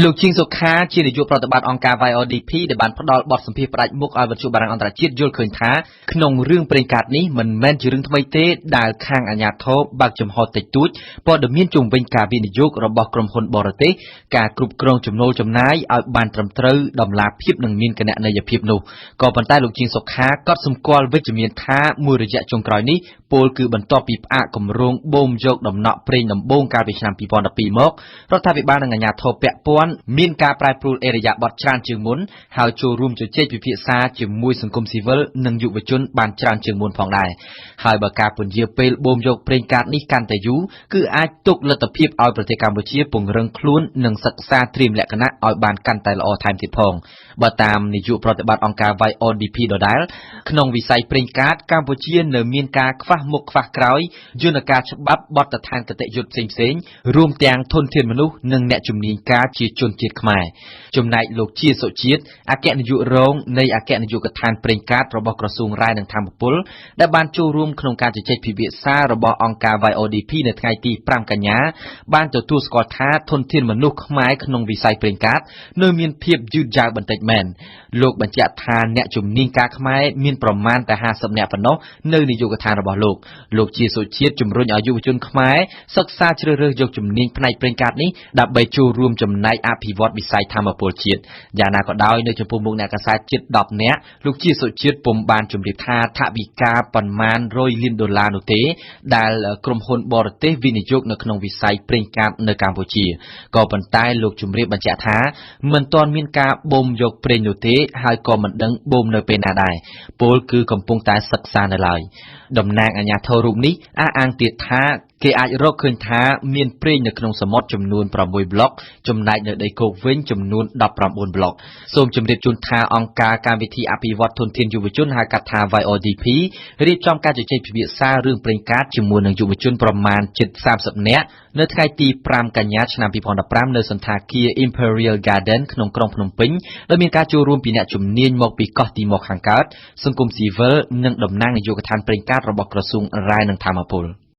លោកជាងសុខាជានាយកប្រតិបត្តិអង្គការ YODP ដែលបានផ្ដល់បទសម្ភាសន៍ផ្ដាច់មុខឲ្យវិទ្យុបារាំងអន្តរជាតិយល់ឃើញថាក្នុងរឿងព្រេងកាត់នេះមិនមែនជារឿងថ្មីទេដែលខាងអាជ្ញាធរបើកចំហតិចតួចព័ត៌មានជុំវិញការវិនិយោគរបស់ក្រុមហ៊ុនបរទេសការគ្រប់គ្រងចំណូលចំណាយឲ្យបានត្រឹមត្រូវតម្លាភាពនិងមានគណនេយ្យភាពនោះក៏ប៉ុន្តែលោកជាងសុខាក៏សម្គាល់វិជ្ជមានថាមួយរយៈចុងក្រោយនេះពលគឺបន្ទាប់ពីផ្អាកគម្រោងបូមយកដំណក់ប្រេងដំបូងកាលពីឆ្នាំ2012មករដ្ឋាភិបាលនិងអាជ្ញាធរពាក់ព័ន្ធមានការប្រែប្រួលអេរយាប័តច្រើនជាងមុនហើយចូលរួមជជែកពិភាក្សាជាមួយសង្គមស៊ីវិលនិងយុវជនបានច្រើនជាងមុនផងដែរហើយបើការពន្យាពេលបូមយកប្រេងកាតនេះកាន់តែយូរគឺអាចទុកលទ្ធភាពឲ្យប្រទេសកម្ពុជាពង្រឹងខ្លួននិងសិក្សាត្រៀមលក្ខណៈឲ្យបានកាន់តែល្អថែមទៀតផងបើតាមនាយកប្រតិបត្តិអង្គការ YODP ដដែលក្នុងវិស័យប្រេងកាតកម្ពុជានៅមានការខ្វះមុខខ្វះក្រោយយន្តការច្បាប់បទដ្ឋានគតិយុត្តផ្សេងៗរួមទាំងធនធានមនុស្សនិងអ្នកជំនាញការជាជនជាតិខ្មែរចំណែកលោកជាសុជាតិអគ្គនាយករងនៃអគ្គនាយកដ្ឋានប្រេងកាតរបស់ក្រសួងរាយនឹងធម្មពលដែលបានចូលរួមក្នុងការជជែកពិភាក្សារបស់អង្គការ YODP នៅថ្ងៃទី5កញ្ញាបានទទួលស្គាល់ថាធនធានមនុស្សខ្មែរក្នុងវិស័យប្រេងកាតនៅមានភាពយឺតយ៉ាវបន្តិចមែនលោកបញ្ជាក់ថាអ្នកជំនាញការខ្មែរមានប្រមាណតែ50នាក់ប៉ុណ្ណោះនៅនាយកដ្ឋានរបស់លោកជាសុជាតិជំរុញឲ្យយុវជនខ្មែរសិក្សាជ្រើសរើសយកជំនាញផ្នែកប្រេងកាតនេះដើម្បីចូលរួមចំណែកអភិវឌ្ឍវិស័យថាមពលជាតិយ៉ាងណាក៏ដោយនៅចំពោះមុខអ្នកកាសែតជិត10នាក់លោកជាសុជាតិពុំបានជម្រាបថាថវិកាប៉ុន្មាន100លានដុល្លារនោះទេដែលក្រុមហ៊ុនបរទេសវិនិយោគនៅក្នុងវិស័យប្រេងកាតនៅកម្ពុជាក៏ប៉ុន្តែលោកជម្រាបបញ្ជាក់ថាមិនទាន់មានការបូមយកប្រេងនោះទេហើយក៏មិនដឹងបូមនៅពេលណាដែរពលគឺកំពុងតែសិក្សានៅឡើយតំណាងអាជ្ញាធររូបនេះអះអាងទៀតថាគេអាចរកឃើញថាមានប្រេងនៅក្នុងសមុទ្រចំនួន6ប្លុកចំណែកនៅដីគោកវិញចំនួន19ប្លុកសូមជម្រាបជូនថាអង្គការកម្មវិធីអភិវឌ្ឍធនធានយុវជនហៅកាត់ថា YODP រៀបចំការជជែកពិភាក្សារឿងប្រេងកាតជាមួយនឹងយុវជនប្រមាណជិត30នាក់នៅថ្ងៃទី5កញ្ញាឆ្នាំ2015នៅសន្តាគារ Imperial Garden ក្នុងក្រុងភ្នំពេញដោយមានការចូលរួមពីអ្នកជំនាញមកពីកោះទីម៉ូខាងកើតសង្គមស៊ីវិលនិងតំណាងនាយកដ្ឋានប្រេងកាតរបស់ក្រសួងរាយនឹងធម្មពល